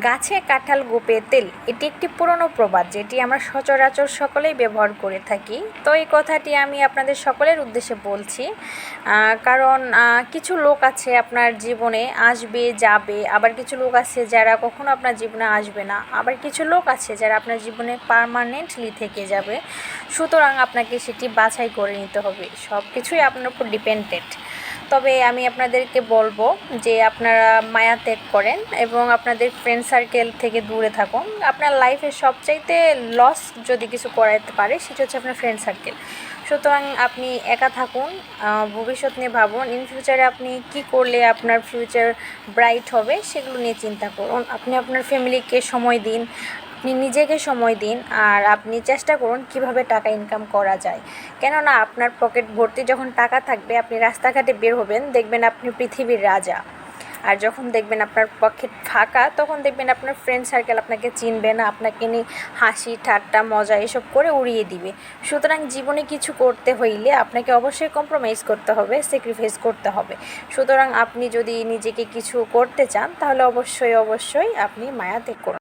গাছে কাঁঠাল গোঁপে তেল, এটি একটি পুরনো প্রবাদ যেটি আমরা সচরাচর সকলেই ব্যবহার করে থাকি। তো এই কথাটি আমি আপনাদের সকলের উদ্দেশ্যে বলছি, কারণ কিছু লোক আছে আপনার জীবনে আসবে যাবে, আবার কিছু লোক আছে যারা কখনো আপনার জীবনে আসবে না, আবার কিছু লোক আছে যারা আপনার জীবনে পার্মানেন্টলি থেকে যাবে। সুতরাং আপনাকে সেটি বাছাই করে নিতে হবে, সব কিছুই আপনার উপর ডিপেন্ডেন্ট। তবে আমি আপনাদেরকে বলবো যে আপনারা মায়া ত্যাগ করেন এবং আপনাদের ফ্রেন্ড সার্কেল থেকে দূরে থাকুন। আপনার লাইফে সবচাইতে লস যদি কিছু করাতে পারে সেটা হচ্ছে আপনার ফ্রেন্ড সার্কেল। সুতরাং আপনি একা থাকুন, ভবিষ্যৎ নিয়ে ভাবুন, ইন ফিউচারে আপনি কি করলে আপনার ফিউচার ব্রাইট হবে সেগুলো নিয়ে চিন্তা করুন। আপনি আপনার ফ্যামিলিকে সময় দিন, আপনি নিজেকে সময় দিন, আর আপনি চেষ্টা করুন কিভাবে টাকা ইনকাম করা যায়। কেননা আপনার পকেট ভর্তি যখন টাকা থাকবে, আপনি রাস্তাঘাটে বের হবেন, দেখবেন আপনি পৃথিবীর রাজা। আর যখন দেখবেন আপনার পকেট ফাঁকা, তখন দেখবেন আপনার ফ্রেন্ড সার্কেল আপনাকে চিনবে না, আপনাকে নিয়ে হাসি ঠাট্টা মজা এসব করে উড়িয়ে দিবে। সুতরাং জীবনে কিছু করতে হইলে আপনাকে অবশ্যই কম্প্রোমাইজ করতে হবে, স্যাক্রিফাইস করতে হবে। সুতরাং আপনি যদি নিজেকে কিছু করতে চান তাহলে অবশ্যই আপনি মায়া ত্যাগ করুন।